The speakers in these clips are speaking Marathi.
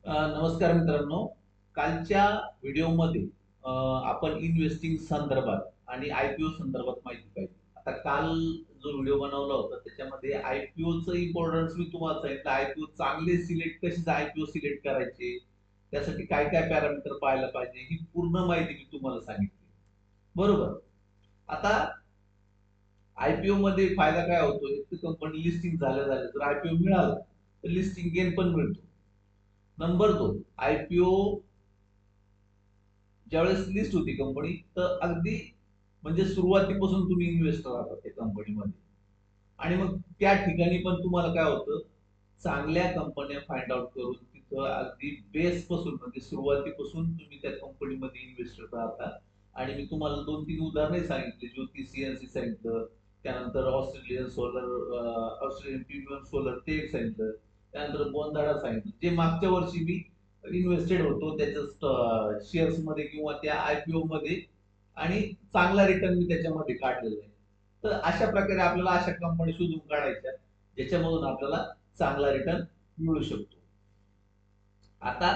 नमस्कार मित्रांनो. कालच्या व्हिडिओमध्ये आपण इन्व्हेस्टिंग संदर्भात आणि आयपीओ संदर्भात माहिती पाहिजे. आता काल जो व्हिडिओ बनवला होता त्याच्यामध्ये आयपीओचं इम्पॉर्टन्स मी तुम्हाला सांगितलं. आयपीओ चांगले सिलेक्ट कसे आयपीओ सिलेक्ट करायचे, त्यासाठी काय काय पॅरामीटर पाहायला पाहिजे, ही पूर्ण माहिती मी तुम्हाला सांगितली. बरोबर. आता आयपीओ मध्ये फायदा काय होतो, एक तर कंपनी लिस्टिंग झाल्या झाल्या जर आयपीओ मिळाला तर लिस्टिंग गेन पण मिळतो. नंबर 2, आयपीओ ज्यावेळेस लिस्ट होती कंपनी, तर अगदी म्हणजे सुरुवातीपासून तुम्ही इन्व्हेस्टर आहात त्या कंपनीमध्ये. आणि मग त्या ठिकाणी पण तुम्हाला काय होतं, चांगल्या कंपन्या फाइंड आउट करून तिथं अगदी बेस पासून म्हणजे सुरुवातीपासून तुम्ही त्या कंपनीमध्ये इन्व्हेस्टर राहता. आणि मी तुम्हाला 2-3 उदाहरणे सांगितली. ज्योती सीएनसी सांगितलं, त्यानंतर ऑस्ट्रेलियन प्रीमियम सोलर ते एक सांगितलं, त्यानंतर बोंदाडा सांगितलं, जे मागच्या वर्षी मी इन्व्हेस्टेड होतो त्याच्या शेअर्स मध्ये किंवा त्या आयपीओ मध्ये, आणि चांगला रिटर्न मी त्याच्यामध्ये काढलेला आहे. तर अशा प्रकारे आपल्याला अशा कंपनी शोधून काढायच्या ज्याच्यामधून आपल्याला चांगला रिटर्न मिळू शकतो. आता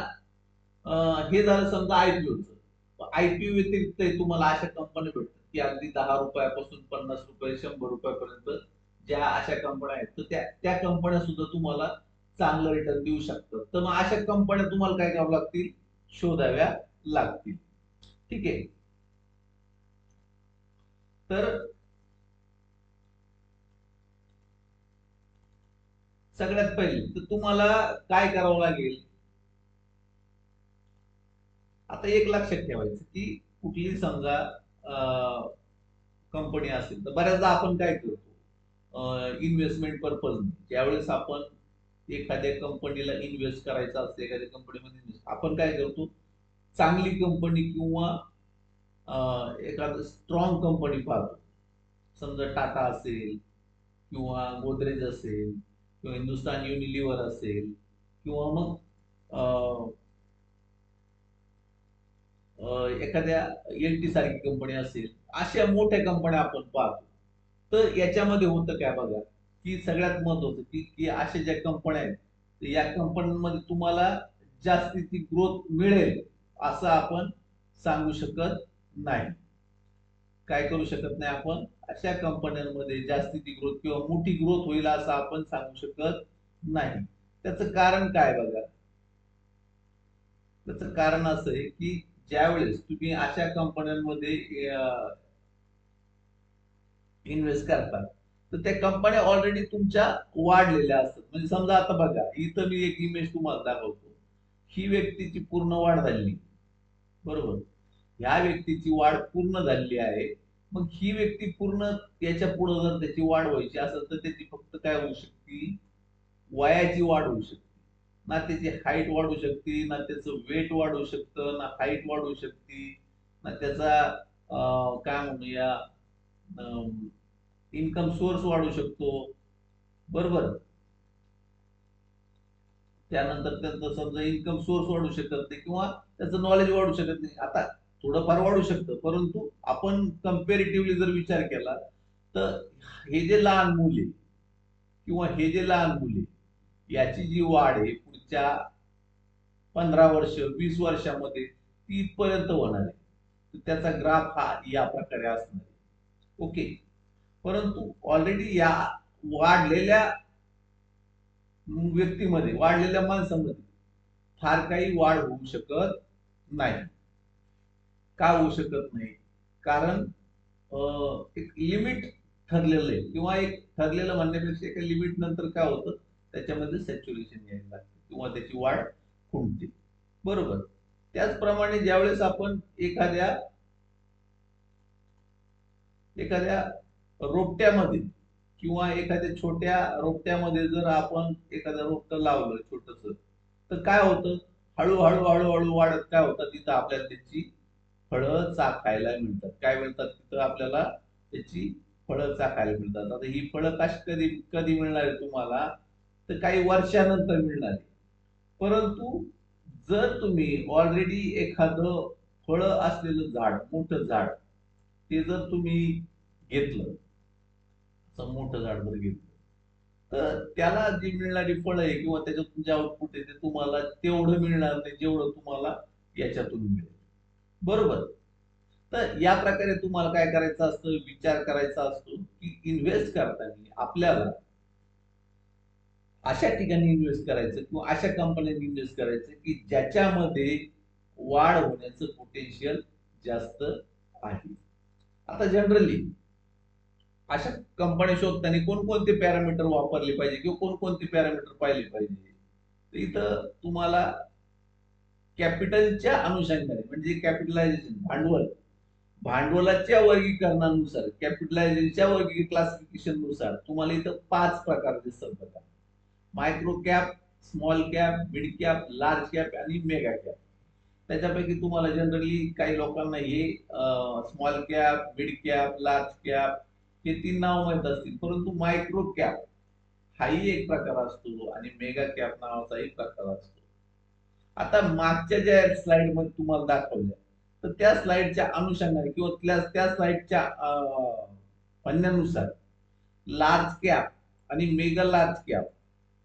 हे झालं समजा आयपीओचं. आयपीओ व्यतिरिक्त तुम्हाला अशा कंपन्या भेटतात की अगदी 10 रुपयापासून 50 रुपये 100 रुपयापर्यंत ज्या अशा कंपन्या आहेत, तर त्या त्या कंपन्या सुद्धा तुम्हाला चांगलं रिटर्न देऊ शकतात. तर मग अशा कंपन्या तुम्हाला काय करावं लागतील, शोधाव्या लागतील. ठीक आहे. तर सगळ्यात पहिले तर तुम्हाला काय करावं लागेल, आता एक लक्षात ठेवायचं की कुठली समजा कंपनी असेल तर बऱ्याचदा आपण काय करतो, इन्व्हेस्टमेंट पर्पज ज्यावेळेस आपण एखाद्या कंपनीला इन्व्हेस्ट करायचं असते, एखाद्या कंपनीमध्ये आपण काय करतो, चांगली कंपनी किंवा एखादं स्ट्रॉंग कंपनी पाहतो. समजा टाटा असेल किंवा गोदरेज असेल किंवा हिंदुस्तान युनिलिव्हर असेल किंवा मग एखाद्या एल टी सारखी कंपनी असेल, अशा मोठ्या कंपन्या आपण पाहतो. तर याच्यामध्ये होतं काय बघा, की सगळ्यात महत्वाचं की की अशा ज्या कंपन्या आहेत, तर या कंपन्यांमध्ये तुम्हाला जास्तीची ग्रोथ मिळेल असं आपण सांगू शकत नाही. काय करू शकत नाही आपण, अशा कंपन्यांमध्ये जास्तीची ग्रोथ किंवा मोठी ग्रोथ होईल असं आपण सांगू शकत नाही. त्याचं कारण काय बघा, त्याचं कारण असं आहे की ज्यावेळेस तुम्ही अशा कंपन्यांमध्ये इन्व्हेस्ट करतात, तर त्या कंपन्या ऑलरेडी तुमच्या वाढलेल्या असतात. म्हणजे समजा आता बघा, इथं मी एक इमेज तुम्हाला दाखवतो. ही व्यक्तीची पूर्ण वाढ झाली, बरोबर. ह्या व्यक्तीची वाढ पूर्ण झालेली आहे. मग ही व्यक्ती पूर्ण याच्या पुढे जर त्याची वाढ व्हायची असेल तर त्याची फक्त काय होऊ शकते, वयाची वाढ होऊ शकते. ना त्याची हाईट वाढू शकते, ना त्याचं वेट वाढू शकतं, ना हाईट वाढू शकते, ना त्याचा काय म्हणूया इन्कम सोर्स वाढू शकतो. बरोबर. त्यानंतर त्याचं समजा इन्कम सोर्स वाढू शकत नाही किंवा त्याचं नॉलेज वाढू शकत नाही. आता थोडंफार वाढू शकतं, परंतु आपण कम्पॅरेटिव्हली जर विचार केला तर हे जे लहान मुले किंवा हे जे लहान मुले याची जी वाढ आहे पुढच्या 15 वर्ष 20 वर्षामध्ये ती इथपर्यंत होणार आहे. तर त्याचा ग्राफ हा या प्रकारे असणार आहे. ओके. परंतु ऑलरेडी या वाढलेल्या व्यक्तीमध्ये, वाढलेल्या माणसामध्ये फार काही वाढ होऊ शकत नाही. का होऊ शकत नाही, कारण एक लिमिट ठरलेलं आहे किंवा एक ठरलेलं म्हणण्यापेक्षा एका लिमिट नंतर काय होतं, त्याच्यामध्ये सॅच्युरेशन यायला लागतं किंवा त्याची वाढ खुंटते. बरोबर. त्याचप्रमाणे ज्यावेळेस आपण एखाद्या एखाद्या रोपट्यामध्ये किंवा एखाद्या छोट्या रोपट्यामध्ये जर आपण एखादं रोपटं लावलं छोटस, तर काय होतं, हळूहळू हळूहळू वाढत काय होतं, तिथं आपल्याला त्याची फळं चाखायला मिळतात. काय मिळतात तिथं आपल्याला, त्याची फळं चाखायला मिळतात. आता ही फळं कशी कधी कधी मिळणार आहे तुम्हाला, तर काही वर्षानंतर मिळणार आहे. परंतु जर तुम्ही ऑलरेडी एखादं फळं असलेलं झाड, मोठं झाड, ते जर तुम्ही घेतलं, असं मोठं झाड जर घेतलं, तर त्याला जी मिळणारी फळ आहे किंवा त्याच्यातून जे आउटपुट आहे ते तुम्हाला तेवढं मिळणार नाही जेवढं तुम्हाला याच्यातून मिळेल. बरोबर. तर या प्रकारे तुम्हाला काय करायचं असतं, विचार करायचा असतो की इन्व्हेस्ट करताना आपल्याला अशा ठिकाणी इन्व्हेस्ट करायचं किंवा अशा कंपन्यात इन्व्हेस्ट करायचं की ज्याच्यामध्ये वाढ होण्याचं पोटेन्शियल जास्त आहे. आता जनरली अशा कंपन्या शोधताना कोणकोणते पॅरामीटर वापरले पाहिजे किंवा कोणकोणते पॅरामीटर पाहिले पाहिजे. तर इथं तुम्हाला कॅपिटलच्या अनुषंगाने म्हणजे कॅपिटलायझेशन भांडवल, भांडवलाच्या वर्गीकरणानुसार कॅपिटलायझेशनच्या क्लासिफिकेशन नुसार तुम्हाला इथं 5 प्रकार दिसतात बघा. Micro cap, small cap, mid cap, large cap आणि मेगा कॅप. त्याच्यापैकी तुम्हाला जनरली काही लोकांना हे small cap, mid cap, large cap हे 3 नाव माहित असतील, परंतु मायक्रो कॅप हाही एक प्रकार असतो आणि मेगा कॅप नावाचाही प्रकार असतो. आता मागच्या ज्या स्लाइड मध्ये तुम्हाला दाखवल्या तर त्या स्लाइडच्या अनुषंगाने किंवा त्या स्लाइडच्या म्हणण्यानुसार लार्ज कॅप आणि मेगा लार्ज कॅप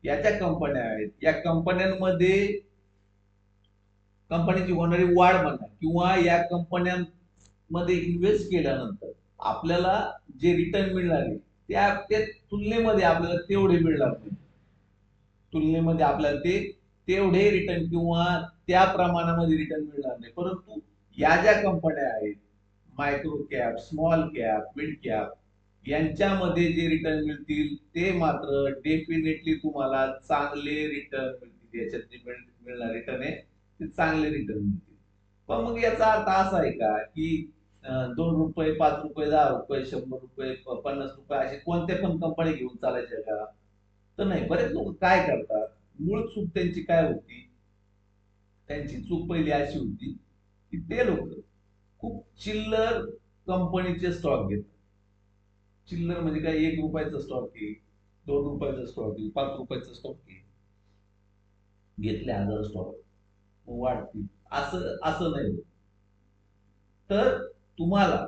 या ज्या कंपन्या आहेत या कंपन्यांमध्ये कंपनीची होणारी वाढ म्हणा किंवा या कंपन्यांमध्ये इन्व्हेस्ट केल्यानंतर आपल्याला जे रिटर्न मिळणार आहे त्या तुलनेमध्ये आपल्याला तेवढे मिळणार नाही. तुलनेमध्ये आपल्याला ते तेवढे रिटर्न किंवा त्या प्रमाणामध्ये रिटर्न मिळणार नाही. परंतु या ज्या कंपन्या आहेत micro cap, small cap, mid cap यांच्यामध्ये जे रिटर्न मिळतील ते मात्र डेफिनेटली तुम्हाला चांगले रिटर्न मिळतील. याच्यात जे मिळणार रिटर्न आहे ते चांगले रिटर्न मिळतील. पण मग याचा अर्थ असा आहे का की 2 रुपये, 5 रुपये, 10 रुपये, 100 रुपये, 50 रुपये असे कोणत्या पण कंपनी घेऊन चालायच्या का? तर नाही. बरेच लोक काय करतात, मूळ चूक त्यांची काय होती, त्यांची चूक पहिली अशी होती की ते लोक खूप चिल्लर कंपनीचे स्टॉक घेतात. चिल्लर म्हणजे काय, 1 रुपयाचा स्टॉक आहे, 2 रुपयाचा स्टॉक आहे, 5 रुपयाचा स्टॉक आहे, घेतले 1000 स्टॉक वाढतील असं असं नाही होत. तर तुम्हाला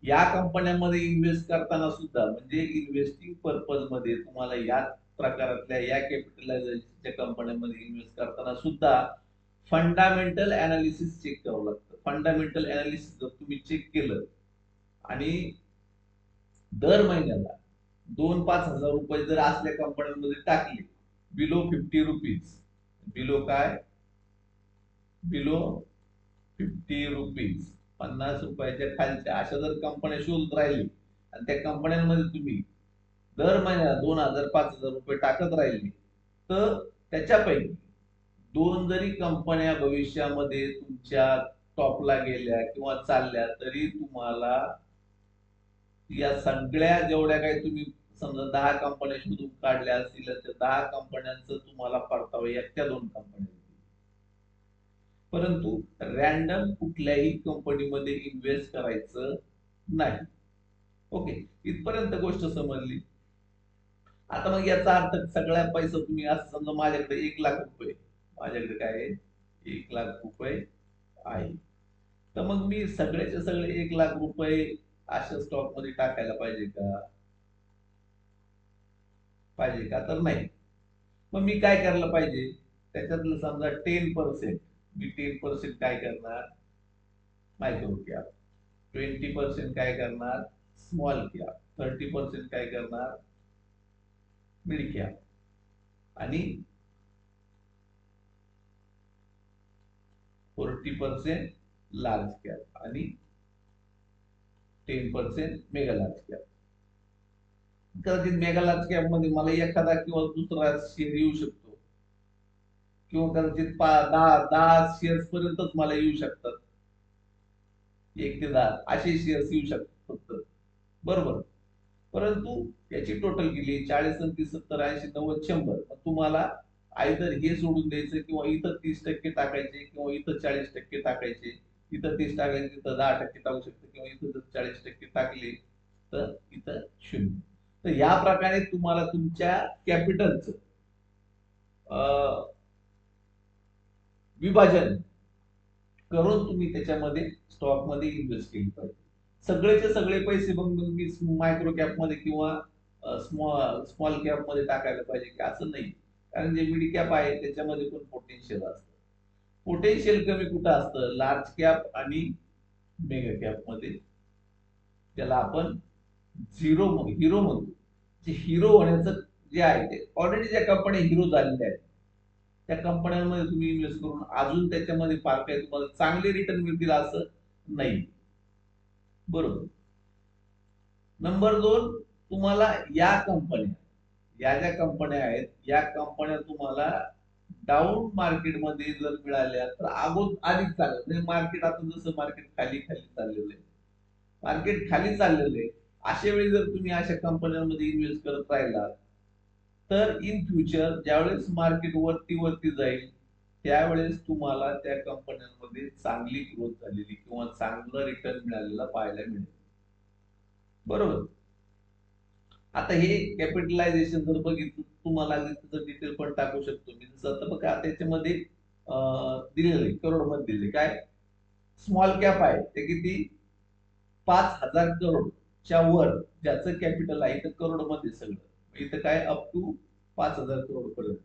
या कंपन्यांमध्ये इन्व्हेस्ट करताना सुद्धा म्हणजे इन्व्हेस्टिंग पर्पज मध्ये तुम्हाला या प्रकारातल्या या कॅपिटलायझेशनच्या कंपन्यांमध्ये इन्व्हेस्ट करताना सुद्धा फंडामेंटल अनालिसिस चेक करावं लागतं. फंडामेंटल अनालिसिस जर तुम्ही चेक केलं आणि दर महिन्याला 2-5 हजार रुपये जर असल्या कंपन्यांमध्ये टाकले बिलो 50 रुपीज, बिलो काय, बिलो 50 रुपीज, 50 रुपयाच्या खालच्या अशा जर कंपन्या शोधत राहिली आणि त्या कंपन्यांमध्ये तुम्ही दर महिन्याला 2,000-5,000 रुपये टाकत राहिले तर त्याच्यापैकी 2 जरी कंपन्या भविष्यामध्ये तुमच्या टॉपला गेल्या किंवा चालल्या तरी तुम्हाला या सगळ्या जेवढ्या काही तुम्ही समजा 10 कंपन्या शोधून काढल्या असतील त्या 10 कंपन्यांचं तुम्हाला परतावा एकट्या 2 कंपन्या. परंतु रॅन्डम कुठल्याही कंपनीमध्ये इन्व्हेस्ट करायचं नाही. ओके, इथपर्यंत गोष्ट समजली. आता मग याचा अर्थ सगळ्या पैसा तुम्ही असं समजा माझ्याकडे 1,00,000 रुपये, माझ्याकडे काय आहे 1,00,000 रुपये आहे, तर मग मी सगळेचे सगळे 1,00,000 रुपये अशा स्टॉक मध्ये टाकायला पाहिजे का? पाहिजे का? तर नाही. मग मी काय करायला पाहिजे, त्याच्यातलं समजा 10%, मी 10% काय करणार मायक्रो कॅप, 20% काय करणार स्मॉल कॅप, 30% काय करणार मिड कॅप आणि 40% लार्ज कॅप आणि 10% मेगा लार्ज कॅप. कदाचित मेगा लार्ज कॅप मध्ये मला एखादा किंवा दुसरा शेअर येऊ शकतो किंवा कदाचित 10 शेअर्स पर्यंतच मला येऊ शकतात. 1 ते 10 असे शेअर्स येऊ शकतात फक्त. बरोबर. परंतु याची टोटल केली 40, 29, 70, 80, 90, 100. तुम्हाला आयदर हे सोडून द्यायचं किंवा इथं 30% टाकायचे किंवा इथं 40% टाकायचे, इथं 30 टाकायचे तिथं 10% टाकू शकतो किंवा इथं जर 40% टाकले तर इथं 0. तर या प्रकारे तुम्हाला तुमच्या कॅपिटलचं विभाजन करून तुम्ही त्याच्यामध्ये स्टॉक मध्ये इन्व्हेस्ट केली पाहिजे. सगळेचे सगळे पैसे मग मी मायक्रो कॅप मध्ये किंवा स्मॉल स्मॉल कॅप मध्ये टाकायला पाहिजे की असं नाही. कारण जे मिड कॅप आहे त्याच्यामध्ये पण पोटेन्शियल असतं. पोटेन्शियल कमी कुठं असतं? लार्ज कॅप आणि मेगा कॅप मध्ये. त्याला आपण हिरो म्हणतो. जे हिरो होण्याचं जे आहे ते ऑलरेडी ज्या कंपन्या हिरो झालेल्या आहेत त्या कंपन्यांमध्ये तुम्ही इन्व्हेस्ट करून अजून त्याच्यामध्ये फार काही तुम्हाला चांगले रिटर्न मिळतील असं नाही. बरोबर. नंबर 2, तुम्हाला या ज्या कंपन्या आहेत या कंपन्या तुम्हाला डाऊन मार्केटमध्ये जर मिळाल्या तर अधिक चांगलं. म्हणजे मार्केट आता जसं मार्केट खाली खाली चाललेलं आहे, मार्केट खाली चाललेलं आहे, अशा वेळी जर तुम्ही अशा कंपन्यांमध्ये इन्व्हेस्ट करत राहिलात तर इन फ्युचर ज्यावेळेस मार्केट वरती वरती जाईल त्यावेळेस तुम्हाला त्या कंपन्यांमध्ये चांगली ग्रोथ झालेली किंवा चांगलं रिटर्न मिळालेला पाहायला मिळेल. बरोबर. आता हे कॅपिटलायझेशन जर बघितलं तुम्हाला त्याचं डिटेल पण टाकू शकतो मी. जसं आता बघा त्याच्यामध्ये दिलेलं आहे करोडमध्ये दिले काय. स्मॉल कॅप आहे ते किती 5,000 करोडच्या वर ज्याचं कॅपिटल आहे, इथं करोडमध्ये सगळं, इथं काय अप टू 5,000 करोड पर्यंत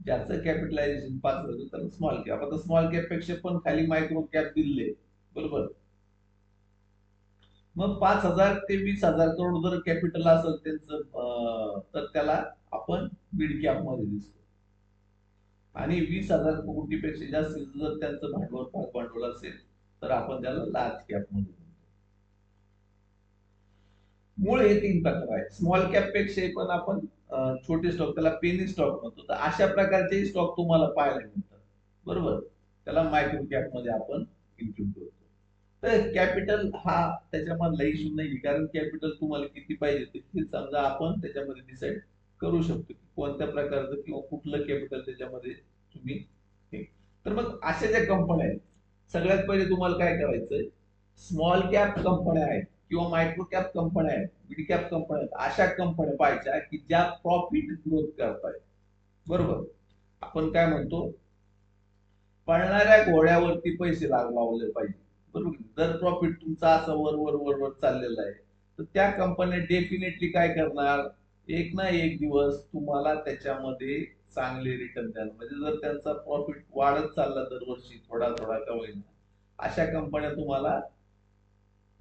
ज्याचं कॅपिटलायझेशन 5,000 त्याला स्मॉल कॅप. आता स्मॉल कॅप पेक्षा पण खाली मायक्रो कॅप दिले. बरोबर. मग 5,000 ते 20,000 करोड जर कॅपिटल असेल त्यांचं तर त्याला आपण मिड कॅप मध्ये दिसतो. आणि 20,000 कोटीपेक्षा जास्त जर त्यांचं भांडवल असेल तर आपण त्याला लार्ज कॅप मध्ये म्हणतो. मूळ हे 3 प्रकार आहेत. स्मॉल कॅप पेक्षा पण आपण छोटे स्टॉक त्याला पेनी स्टॉक म्हणतो. तर अशा प्रकारचे स्टॉक तुम्हाला पाहायला मिळतात. बरोबर. त्याला मायक्रो कॅप मध्ये आपण इन्क्लूड करतो. तर कॅपिटल हा त्याच्यामधला इश्यू नाही, कारण कॅपिटल तुम्हाला किती पाहिजे ते समजा आपण त्याच्यामध्ये डिसाईड करू शकतो की कोणत्या प्रकारचं किंवा कुठलं कॅपिटल त्याच्यामध्ये तुम्ही तर मग अशा ज्या कंपन्या आहेत सगळ्यात पहिले तुम्हाला काय करायचंय, स्मॉल कॅप कंपन्या आहेत किंवा मायक्रो कॅप कंपन्या आहेत, मिड कॅप कंपन्या आहेत, अशा कंपन्या पाहिजे की ज्या प्रॉफिट ग्रोथ करतायत. बरोबर. आपण काय म्हणतो, पळणाऱ्या घोड्यावरती पैसे लावले पाहिजे. बरोबर. जर प्रॉफिट तुमचा असं वर वर वर वर चाललेला आहे तर त्या कंपन्या डेफिनेटली काय करणार, एक ना एक दिवस तुम्हाला त्याच्यामध्ये चांगले रिटर्न द्याल. म्हणजे जर त्यांचा प्रॉफिट वाढत चालला दरवर्षी थोडा थोडा का होईना, अशा कंपन्या तुम्हाला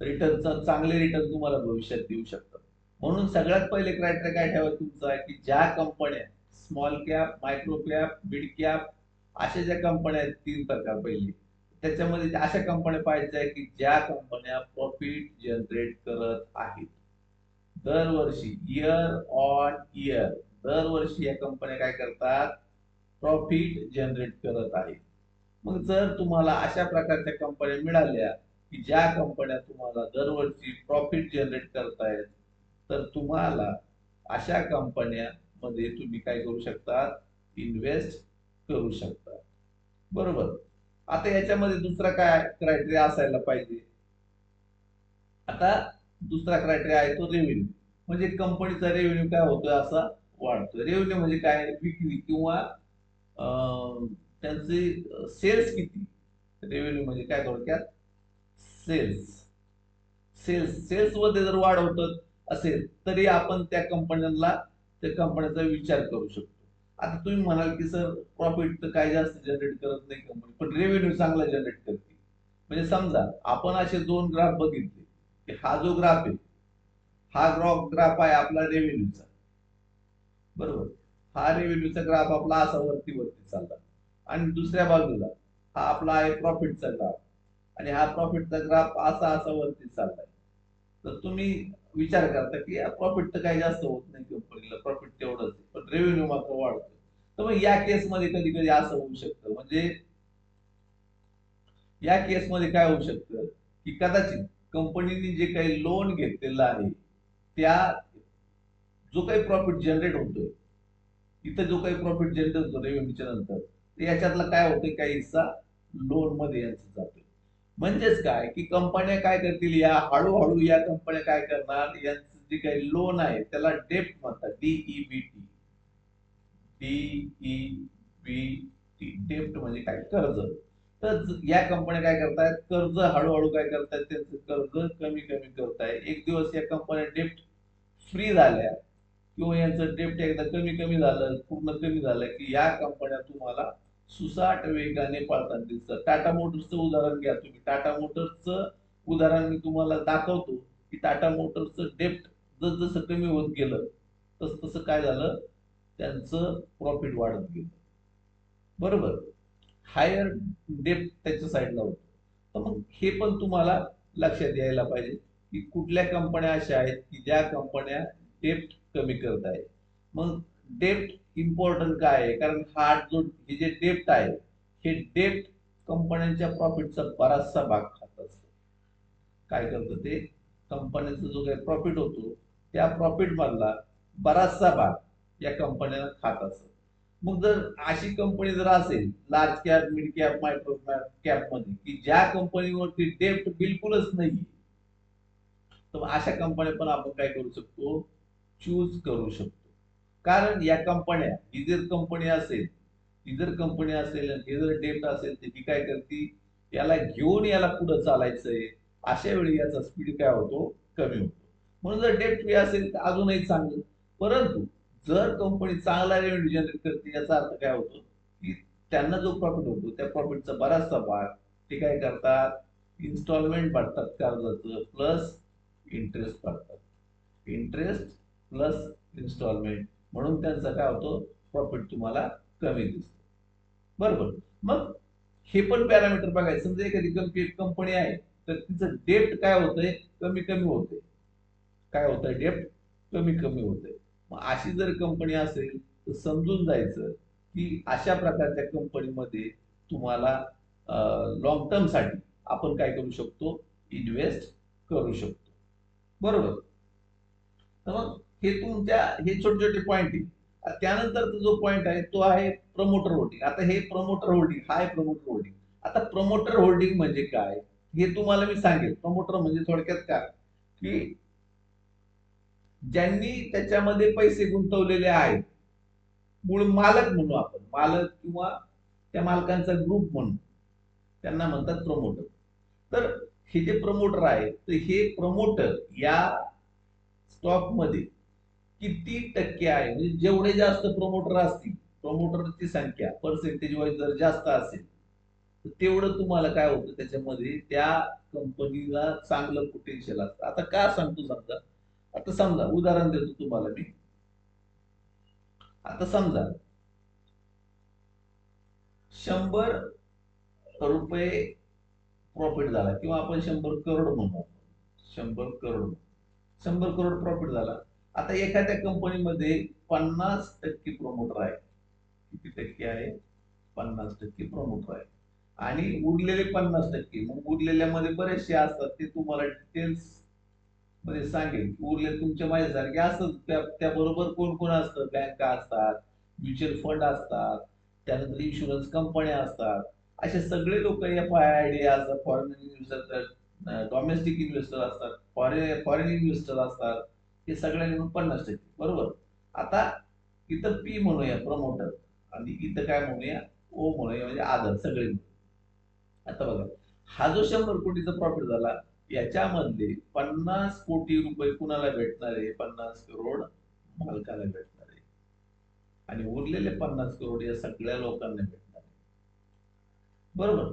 चांगले रिटर्न तुम्हाला भविष्यात देऊ शकतात. म्हणून सगळ्यात पहिले क्रायटेरिया काय ठेवायचं तुमचा, की ज्या कंपन्या small cap, micro cap, mid cap अशा ज्या कंपन्या आहेत 3 प्रकार पहिले, त्याच्यामध्ये अशा कंपन्या पाहिजे की ज्या कंपन्या प्रॉफिट जनरेट करत आहेत दरवर्षी, इयर ऑन इयर. दरवर्षी या कंपन्या काय करतात, प्रॉफिट जनरेट करत आहेत. मग जर तुम्हाला अशा प्रकारच्या कंपन्या मिळाल्या की ज्या कंपन्या तुम्हाला दरवर्षी प्रॉफिट जनरेट करतायत तर तुम्हाला अशा कंपन्यामध्ये तुम्ही काय करू शकता, इन्व्हेस्ट करू शकता. बरोबर. आता याच्यामध्ये दुसरा काय क्रायटेरिया असायला पाहिजे. आता दुसरा क्रायटेरिया आहे तो रेव्हेन्यू. म्हणजे कंपनीचा रेव्हेन्यू काय होतोय असा वाढतोय. रेव्हेन्यू म्हणजे काय, विक्री किंवा त्यांचे सेल्स किती. रेव्हेन्यू म्हणजे काय थोडक्यात सेल्स. सेल्स मध्ये जर वाढ होत असेल तरी आपण त्या कंपन्याचा विचार करू शकतो. आता तुम्ही म्हणाल की सर प्रॉफिट तर काय जास्त जनरेट करत नाही कंपनी, पण रेव्हेन्यू चांगला जनरेट करते. म्हणजे समजा आपण असे 2 ग्राफ बघितले की हा जो ग्राफ आहे हा ग्राफ आहे आपला रेव्हेन्यूचा. बरोबर. हा रेव्हेन्यूचा ग्राफ आपला असा वरती वरती चालला आणि दुसऱ्या बाजूला हा आपला आहे प्रॉफिटचा ग्राफ आणि हा प्रॉफिटचा ग्राफ असा असा वरती चाललाय. तर तुम्ही विचार करता की प्रॉफिट तर काही जास्त होत नाही कंपनीला, प्रॉफिट तेवढंच पण रेव्हेन्यू मात्र वाढतो. तर मग या केसमध्ये कधी कधी असं होऊ शकतं, म्हणजे या केसमध्ये काय होऊ शकतं की कदाचित कंपनीने जे काही लोन घेतलेलं आहे त्या जो काही प्रॉफिट जनरेट होतोय, इथं जो काही प्रॉफिट जनरेट होतो रेव्हेन्यूच्या नंतर, याच्यातला काय होतोय काही हिस्सा लोन मध्ये यांचा जातोय. म्हणजेच काय की कंपन्या काय करतील, या हळूहळू या कंपन्या काय करणार, यांचं जे काही लोन आहे त्याला डेप्ट म्हणतात, DEBT. DEBT डेप्ट म्हणजे काय, कर्ज. तर या कंपन्या काय करतायत, कर्ज हळूहळू काय करतायत, त्यांचं कर्ज कमी कमी करतायत. एक दिवस या कंपन्या डेप्ट फ्री झाल्या किंवा यांचं डेप्ट एकदा कमी कमी झालं, पूर्ण कमी झालं की या कंपन्या तुम्हाला सुसाट वेगाने पळताना दिसतात. टाटा मोटर्सचं उदाहरण घ्या तुम्ही. टाटा मोटर्सचं उदाहरण मी तुम्हाला दाखवतो की टाटा मोटर्सचं डेप्ट जसं कमी होत गेलं तसं तसं काय झालं, त्यांचं प्रॉफिट वाढत गेलं. बरोबर. हायर डेप्थ त्याच्या साईडला होतं. तर मग हे पण तुम्हाला लक्षात यायला पाहिजे की कुठल्या कंपन्या अशा आहेत की ज्या कंपन्या डेप्थ कमी करत आहेत. मग डेप्थ इम्पॉर्टंट काय आहे, कारण हा जो हे जे डेप्थ आहे हे डेप्थ कंपन्यांच्या प्रॉफिटचा बराचसा भाग खात असतं. काय करतं ते, कंपन्यांचा जो काही प्रॉफिट होतो त्या प्रॉफिट मधला बराचसा भाग या कंपन्यांना खात असत. मग जर अशी कंपनी जर असेल large cap, mid cap, micro cap मध्ये की ज्या कंपनीवरती डेप्ट बिलकुलच नाही, तर अशा कंपन्या पण आपण काय करू शकतो, चूज करू शकतो. कारण या कंपन्या, ही जर कंपनी असेल, ही जर कंपनी असेल आणि हे जर डेप्ट असेल तर ही काय करते, याला घेऊन याला पुढे चालायचंय, अशा वेळी याचा स्पीड काय होतो, कमी होतो. म्हणून जर डेप्ट फ्री असेल तर अजूनही चांगलं. परंतु जर कंपनी चांगला रेव्हेन्यू जनरेट करते याचा अर्थ काय होतो की त्यांना जो प्रॉफिट होतो त्या प्रॉफिटचा बराचसा भाग ते काय करतात, इन्स्टॉलमेंट भरतात कर्जाचं, प्लस इंटरेस्ट भरतात. इंटरेस्ट प्लस इन्स्टॉलमेंट, म्हणून त्यांचा काय होतो, प्रॉफिट तुम्हाला कमी दिसतो. बरोबर. मग हे पण पॅरामीटर बघायचं. समजा एखादी कंपनी आहे तर तिचं डेप्ट काय होतंय, कमी कमी होते. काय होतंय, डेप्ट कमी कमी होते. मग अशी जर कंपनी असेल तर समजून जायचं की अशा प्रकारच्या कंपनीमध्ये तुम्हाला लॉंग टर्म साठी आपण काय करू शकतो, इन्व्हेस्ट करू शकतो. बरोबर. तर मग हे तुमच्या हे छोटे छोटे पॉईंट आहे. त्यानंतर जो पॉईंट आहे तो आहे प्रमोटर होल्डिंग. आता हे प्रमोटर होल्डिंग, हाय प्रमोटर होल्डिंग. आता प्रमोटर होल्डिंग म्हणजे काय हे तुम्हाला मी सांगेल. प्रमोटर म्हणजे थोडक्यात काय की ज्यांनी त्याच्यामध्ये पैसे गुंतवलेले आहेत, मूळ मालक म्हणू आपण, मालक किंवा त्या मालकांचा ग्रुप म्हणून, त्यांना म्हणतात प्रमोटर. तर हे जे प्रमोटर आहे तर हे प्रमोटर या स्टॉक मध्ये किती टक्के आहे, म्हणजे जेवढे जास्त प्रमोटर असतील, प्रमोटरची संख्या पर्सेंटेज वाईज जर जास्त असेल तर तेवढं तुम्हाला काय होतं, त्याच्यामध्ये त्या कंपनीला चांगलं पोटेन्शियल असतं. आता का सांगतो, समजा आता समजा उदाहरण देतो तुम्हाला मी. आता समजा 100 रुपये प्रॉफिट झाला किंवा आपण 100 करोड म्हणू, 100 करोड, 100 करोड प्रॉफिट झाला. आता एखाद्या कंपनीमध्ये 50% प्रमोटर आहे. किती टक्के आहे, 50% प्रमोटर आहे. आणि उरलेले 50%, मग उरलेल्यामध्ये बरेचसे असतात, ते तुम्हाला डिटेल्स मध्ये सांगेल. उरले तुमच्या माझ्यासारखे असतात, त्याबरोबर कोण कोण असतं, बँका असतात, म्युच्युअल फंड असतात, त्यानंतर इन्शुरन्स कंपन्या असतात. असे सगळे लोक, FIID असतात, फॉरेन इन्व्हेस्टर, डोमेस्टिक इन्व्हेस्टर असतात, फॉरेन इन्व्हेस्टर असतात. हे सगळ्यांनी मिळून 50%. बरोबर. आता इथं पी म्हणूया प्रमोटर, आणि इथं काय म्हणूया, ओ म्हणूया, म्हणजे आदर सगळे. आता बघा, हा जो 100 कोटीचा प्रॉफिट झाला याच्यामधले 50 कोटी रुपये कुणाला भेटणार आहे, 50 करोड मालकाला भेटणार आहे. आणि उरलेले 50 करोड या सगळ्या लोकांना भेटणार आहे. बरोबर.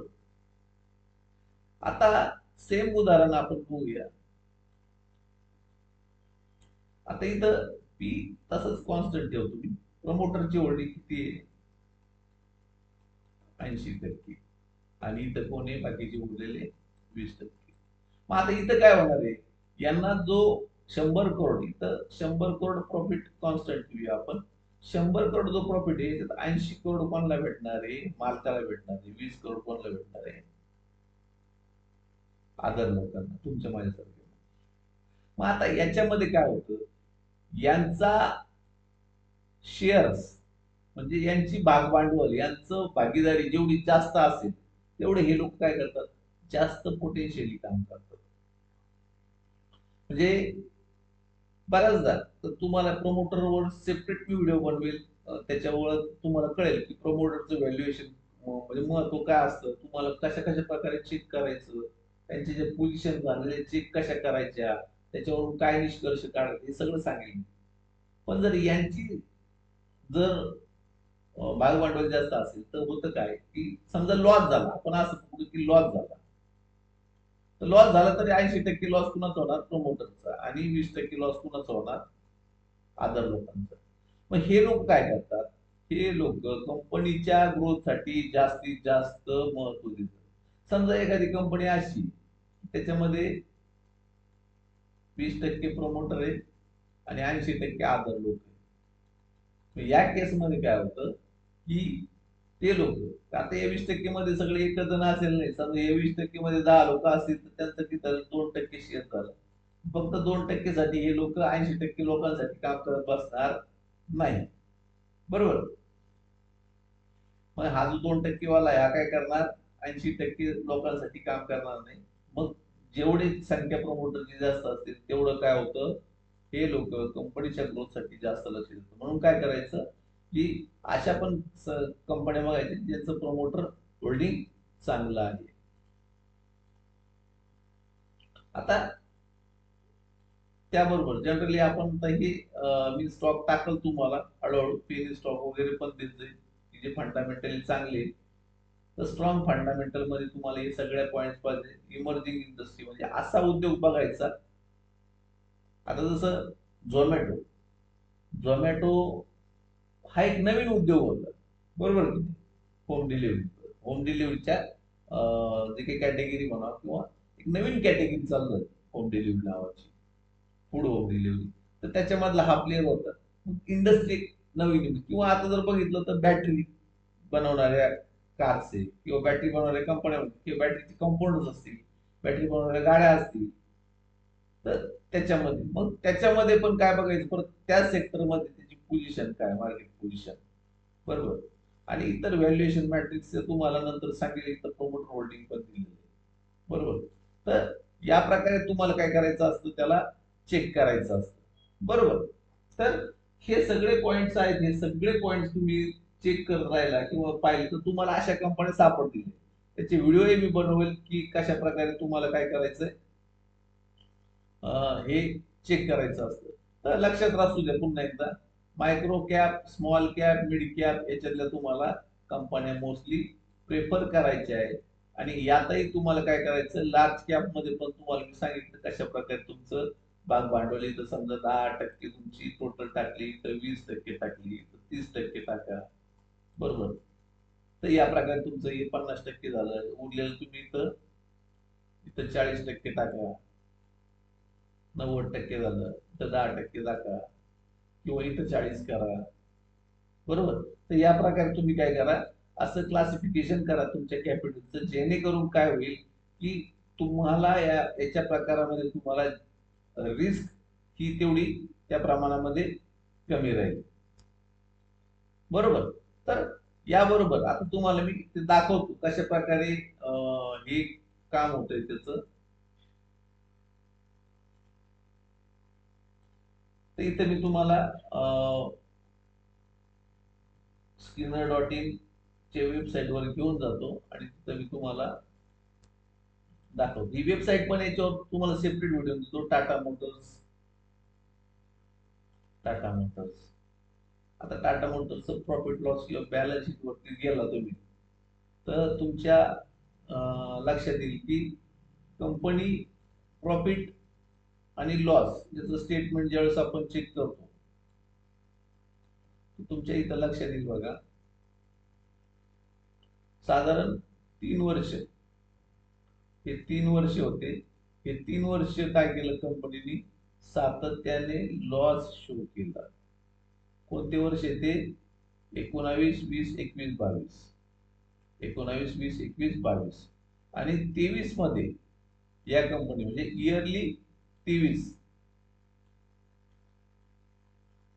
आता सेम उदाहरण आपण बघूया. आता इथं पी तसंच कॉन्स्टंट ठेवतो मी. प्रमोटरची होल्डिंग किती आहे, 80%. आणि इथं कोण आहे, बाकीचे उरलेले 20%. मग आता इथं काय होणार आहे, यांना जो 100 करोड, इथं 100 करोड प्रॉफिट कॉन्स्टंट घेऊया आपण. 100 करोड जो प्रॉफिट आहे त्यात 80 करोड कोणाला भेटणार आहे, मालकाला भेटणार आहे. 20 करोड कोणाला भेटणार आहे, आदर लोकांना, तुमच्या माझ्यासारखे. मग आता याच्यामध्ये काय होतं, यांचा शेअर्स, म्हणजे यांची भाग भांडवल, यांचं भागीदारी जेवढी जास्त असेल तेवढे हे लोक काय करतात, जास्त पोटेन्शियली काम करतात. म्हणजे बऱ्याचदा तर तुम्हाला प्रमोटरवर सेपरेट मी व्हिडिओ बनवेल. त्याच्यावर तुम्हाला कळेल की प्रमोटरचं व्हॅल्युएशन म्हणजे महत्व काय असतं, तुम्हाला कशा कशा प्रकारे चेक करायचं, त्यांचे जे पोझिशन झालेले चेक कशा करायच्या, त्याच्यावरून काय निष्कर्ष काढायचे, हे सगळं सांगेल. पण जर यांची जर भाग भांडवल जास्त असेल तर होतं काय की समजा लॉस झाला, आपण असं म्हणू की लॉस झाला, तर लॉस झाला तरी 80% लॉस कुणाचा होणार? प्रमोटरचा. आणि 20% लॉस कुणाचा होणार? अदर लोकांचा. मग हे लोक काय करतात? हे लोक कंपनीच्या ग्रोथसाठी जास्तीत जास्त महत्व देतात. समजा एखादी कंपनी अशी त्याच्यामध्ये 20% प्रमोटर आहे आणि 80% अदर लोक आहे. या केसमध्ये काय होतं की ते लोक, आता या 20% मध्ये सगळे एकच जण असेल नाही, समजा या 20% मध्ये 10 लोक असतील तर त्यांचं किती 2% शेअर झालं. फक्त 2% साठी हे लोक 80% लोकांसाठी काम करत बसणार नाही. बरोबर. मग हा जो 2% वाला आहे हा काय करणार? 80% लोकांसाठी काम करणार नाही. मग जेवढी संख्या प्रमोटरची जास्त असतील तेवढं काय होतं? हे लोक कंपनीच्या ग्रोथसाठी जास्त लक्ष देतात. म्हणून काय करायचं की अशा पण कंपन्या बघायच्या ज्यांचं प्रमोटर होल्डिंग चांगलं आहे. आता त्याबरोबर जनरली आपण मी स्टॉक टाकल तुम्हाला हळूहळू पेनी स्टॉक वगैरे पण देत जाईल की जे फंडामेंटली चांगले. तर स्ट्रॉंग फंडामेंटल मध्ये तुम्हाला हे सगळ्या पॉईंट पाहिजे. इमर्जिंग इंडस्ट्री म्हणजे असा उद्योग बघायचा. आता जसं झोमॅटो, झोमॅटो हा एक नवीन उद्योग होता, बरोबर की? होम डिलिव्हरी, होम डिलिव्हरीच्या जे काही कॅटेगरी म्हणा किंवा एक नवीन कॅटेगरी चालू झाली होम डिलिव्हरी नावाची, फूड होम डिलिव्हरी. तर त्याच्यामधला हा प्लेअर होता. इंडस्ट्री नवीन. किंवा आता जर बघितलं तर बॅटरी बनवणाऱ्या कारचे किंवा बॅटरी बनवणाऱ्या कंपन्या किंवा बॅटरीचे कंपाऊंड असतील, बॅटरी बनवणाऱ्या गाड्या असतील, तर त्याच्यामध्ये मग त्याच्यामध्ये पण काय बघायचं परत त्या सेक्टरमध्ये त्याची पोझिशन काय, मार्केट पोझिशन. बरोबर. आणि इतर व्हॅल्युएशन मॅट्रिक्स तुम्हाला नंतर सांगेल, इतर प्रमोटर होल्डिंग पण दिलेली आहे. बरोबर. तर या प्रकारे तुम्हाला काय करायचं असतं? त्याला चेक करायचं असतं. बरोबर. तर हे सगळे पॉइंट्स आहेत, हे सगळे पॉइंट्स तुम्ही चेक करत राहिला किंवा पाहिले तर तुम्हाला अशा कंपन्या सापडतील. त्याचे व्हिडिओही मी बनवेल की कशा प्रकारे तुम्हाला काय करायचंय हे चेक करायचं असतं. तर लक्षात राहू द्या पुन्हा एकदा, micro cap, small cap, mid cap याच्यातल्या तुम्हाला कंपन्या मोस्टली प्रेफर करायच्या आहेत. आणि यातही तुम्हाला काय करायचं, लार्ज कॅप मध्ये पण तुम्हाला मी सांगितलं कशा प्रकारे तुमचं भाग भांडवल. तर समजा 10% तुमची टोटल टाकली तर 20% टाकली तर 30% टाका. बरोबर. तर या प्रकारे तुमचं हे 50% झालं. उरलेलं तुम्ही इथं इथं 40% टाका. 90% झालं तर 10% टाका किंवा इथं 40 करा. बरोबर. तर या प्रकारे तुम्ही काय करा, असं क्लासिफिकेशन करा तुमच्या कॅपिटलचं, जेणेकरून काय होईल की तुम्हाला याच्या प्रकारामध्ये तुम्हाला रिस्क ही तेवढी त्या प्रमाणामध्ये कमी राहील. बरोबर. तर याबरोबर आता तुम्हाला मी ते दाखवतो कशा प्रकारे हे काम होतंय त्याचं. तर इथे मी तुम्हाला स्किनर.इन च्या वेबसाईट वर घेऊन जातो आणि तिथं मी तुम्हाला दाखवतो. ही वेबसाईट पण याच्यावर तुम्हाला सेपरेट व्हिडिओ देतो. Tata Motors, Tata Motors. आता टाटा मोटर्सचं प्रॉफिट लॉस किंवा बॅलन्स शीट वरती गेला तुम्ही तर तुमच्या लक्षात येईल की कंपनी प्रॉफिट आणि लॉस याचं स्टेटमेंट ज्यावेळेस आपण चेक करतो तुमच्या इथं लक्षात येईल बघा. साधारण 3 वर्ष, हे 3 वर्ष होते. हे 3 वर्ष काय केलं कंपनीने? सातत्याने लॉस शो केला. कोणते वर्ष ते? 19, 20, 21, 22. 19, 20, 21, 22 आणि 23 मध्ये या कंपनी म्हणजे इयरली 23,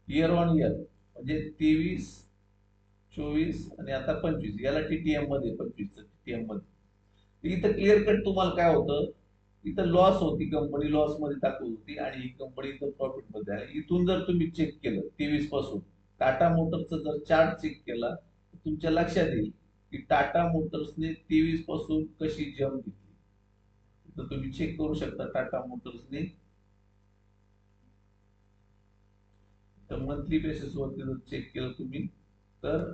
इयर ऑन इयर म्हणजे 23, 24 आणि आता 25, याला टीटीएम मध्ये 25 टीटीएम मध्ये. इथं क्लिअर कट तुम्हाला काय होतं, इथं लॉस होती, कंपनी लॉस मध्ये दाखवत होती आणि ही कंपनी इथं प्रॉफिट मध्ये आहे. इथून जर तुम्ही चेक केलं 23 पासून टाटा मोटरचा जर चार्ट चेक केला तर तुमच्या लक्षात येईल की टाटा मोटर्सने 23 पासून कशी जंप घेतली. तर तुम्ही चेक करू शकता टाटा मोटर्सने तर मंथली बेसिस वरती जर चेक केलं तुम्ही तर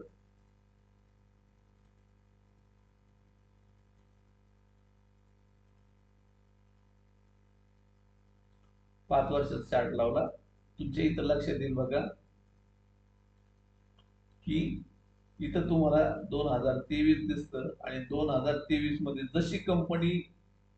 5 वर्षाचा चार्ट लावला तुमच्या इथं लक्षात येईल बघा की इथं तुम्हाला 2023 दिसतं आणि 2023 मध्ये जशी कंपनी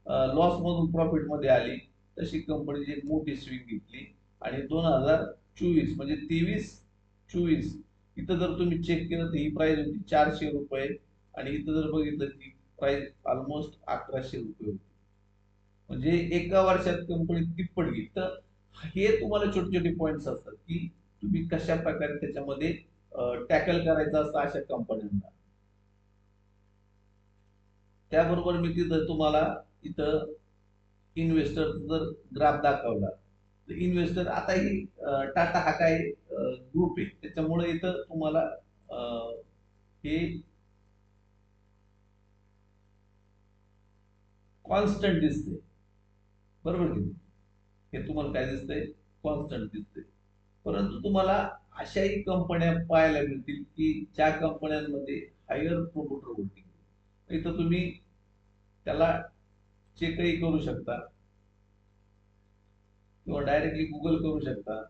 लॉस मधून प्रॉफिट मध्ये आली तशी कंपनीची एक मोठी स्विंग घेतली आणि 2024 म्हणजे 23-24 इथं जर तुम्ही चेक केलं तर ही प्राइस होती 400 रुपये आणि इथं जर बघितलं की प्राइस ऑलमोस्ट 1100 रुपये होती. म्हणजे एका वर्षात कंपनी तिप्पट गेली. तर हे तुम्हाला छोटे छोटे पॉइंट्स असतात की तुम्ही कशा प्रकारे त्याच्यामध्ये टॅकल करायचं असतं अशा कंपन्यांना. त्याबरोबर मी तिथं तुम्हाला इथं इन्व्हेस्टर जर ग्राफ दाखवला तर इन्व्हेस्टर आता ही टाटा हा काय ग्रुप आहे त्याच्यामुळे इथं तुम्हाला हे कॉन्स्टंट दिसते बरोबर की हे तुम्हाला काय दिसतंय कॉन्स्टंट दिसते. परंतु तुम्हाला अशाही कंपन्या पाहायला मिळतील की ज्या कंपन्यांमध्ये हायर प्रोमोटर होल्डिंग इथं तुम्ही त्याला चेकही करू शकता किंवा डायरेक्टली गुगल करू शकता.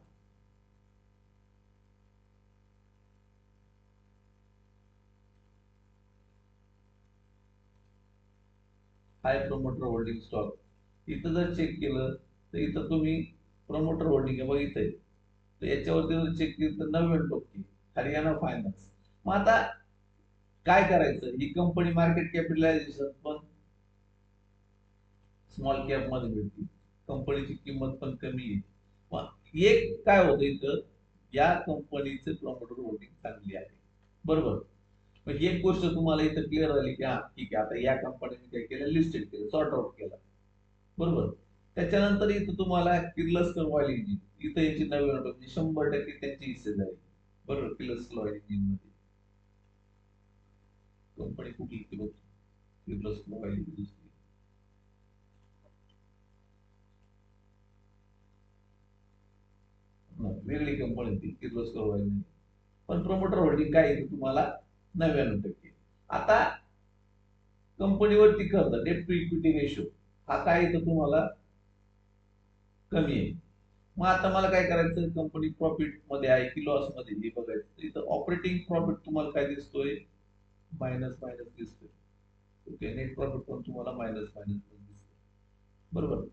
हाय प्रमोटर होल्डिंग स्टॉक इथं जर चेक केलं तर इथं तुम्ही प्रमोटर होल्डिंग आहे बघितलंय तर याच्यावरती जर चेक केलं तर 90% हरियाणा फायनान्स. मग आता काय करायचं ही कंपनी मार्केट कॅपिटलायझेशन पण स्मॉल कॅप मध्ये मिळते कंपनीची किंमत पण कमी आहे. मग एक काय होतं इथं या कंपनीचे प्रमोटर होल्डिंग चांगली आहे बरोबर. मग एक गोष्ट तुम्हाला इथं क्लिअर झाली की हा ठीक आहे आता या कंपनीने काय केलं लिस्टेड केलं सॉर्ट आउट केलं बरोबर. त्याच्यानंतर इथं तुम्हाला किर्लोस्कर ऑइल इंजिन इथं याची नवीन म्हणजे 100% त्यांची हिस्सेदारी बरोबर किर्लोस्कर ऑइल इंजिन मध्ये कंपनी कुठली किर्लोस्कर ऑइल इंजिन वेगळी कंपनी ती किर्लोस्कर ऑइल इंजिन पण प्रमोटर होल्डिंग काय येते तुम्हाला 99%. आता कंपनीवरती कर्ज डेट टू इक्विटी रेशो हा काय येतो तुम्हाला कमी आहे. मग आता मला काय करायचं कंपनी प्रॉफिट मध्ये आहे की लॉस मध्ये हे बघायचं इथं ऑपरेटिंग प्रॉफिट तुम्हाला काय दिसतोय मायनस मायनस दिसतोय. ओके नेट प्रॉफिट पण तुम्हाला मायनस मायनस दिसतोय बरोबर.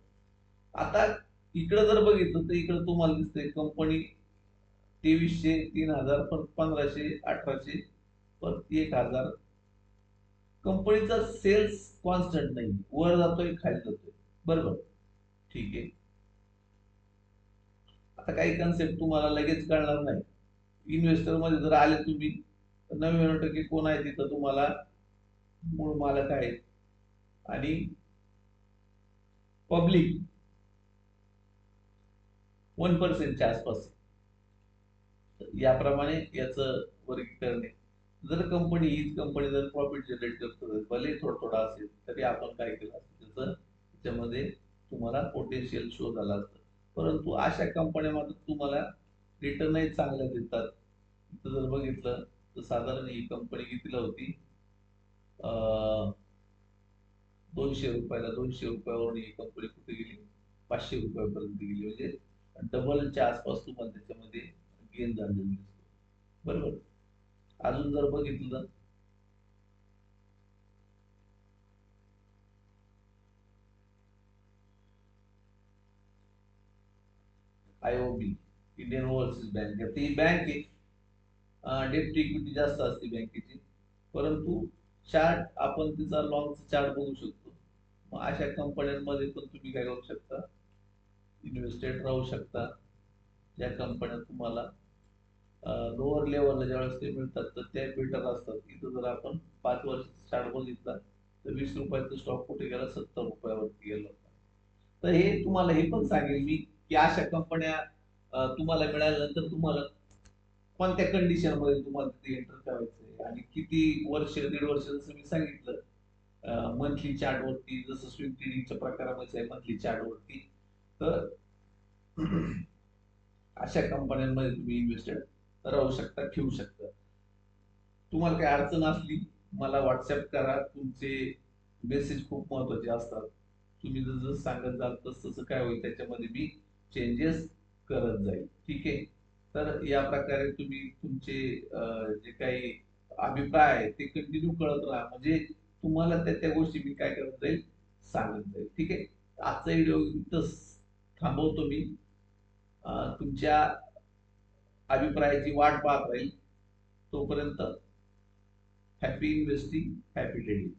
आता इकडे जर बघितलं तर इकडे तुम्हाला दिसतंय कंपनी 2300 3000 परत 1500 1800 परत 1000. कंपनीचा सेल्स कॉन्स्टंट नाही वर जातोय खाली जातोय बरोबर ठीक आहे. आता काही कन्सेप्ट तुम्हाला लगेच कळणार नाही इन्व्हेस्टर मध्ये जर आले तुम्ही तर 99% कोण आहे तिथं तुम्हाला मूळ मालक आहेत आणि पब्लिक 1%च्या आसपास याप्रमाणे याचं वर्गीकरण आहे. जर कंपनी हीच कंपनी जर प्रॉफिट जनरेट करतो भले थोडा थोडा असेल तरी आपण काय केलं त्याचं त्याच्यामध्ये तुम्हाला पोटेन्शियल शो झाला असतं. परंतु अशा कंपन्या मात्र तुम्हाला रिटर्नही चांगले देतात. इथं जर बघितलं तर साधारण ही कंपनी कितीला होती 200 रुपयाला 200 रुपयावरून ही कंपनी कुठे गेली 500 रुपयापर्यंत गेली म्हणजे डबलच्या आसपास तुम्हाला त्याच्यामध्ये गेन झालेली दिसतो बरोबर. अजून जर बघितलं आयओबी इंडियन ओव्हरसीज बँक ती बँक आहे डेप्ट इक्विटी जास्त असते बँकेची परंतु चार्ट आपण तिचा लॉंग चार्ट बघू शकतो. मग अशा कंपन्यांमध्ये पण तुम्ही काय करू शकता इन्व्हेस्टेड राहू शकता ज्या कंपन्या तुम्हाला लोअर लेवलला ज्यावेळेस ते मिळतात तर त्या बेटर असतात. इथं जर आपण 5 वर्ष चार्ट बघितला तर 20 रुपयाचा स्टॉक कुठे गेला 70 रुपयावरती गेला होता. तर हे तुम्हाला हे पण सांगेल मी की अशा कंपन्या तुम्हाला मिळाल्यानंतर तुम्हाला कोणत्या कंडिशन मध्ये तुम्हाला तिथे एंटर करायचंय आणि किती वर्ष 1.5 वर्ष जसं मी सांगितलं मंथली चार्ट वरती जसं स्विंग ट्रेडिंगच्या प्रकारामध्ये आहे मंथली चार्ट वरती तर अशा कंपन्यांमध्ये तुम्ही इन्व्हेस्टेड राहू शकता, ठेवू शकता. तुम्हाला काही अडचण असली मला व्हॉट्सअप करा. तुमचे मेसेज खूप महत्वाचे असतात. तुम्ही जसं सांगत जाल तसं तसं काय होईल त्याच्यामध्ये मी चेंजेस करत जाईल. ठीक आहे. तर या प्रकारे तुम्ही तुमचे जे काही अभिप्राय आहेत ते कंटिन्यू कळत राहा, म्हणजे तुम्हाला त्या त्या गोष्टी मी काय करत जाईल, सांगत जाईल. ठीक आहे. आजचा व्हिडिओ इथंच थांबवतो मी. तुमच्या अभिप्रायाची वाट पाहत राहील. तोपर्यंत हॅपी इन्व्हेस्टिंग, हॅपी ट्रेडिंग.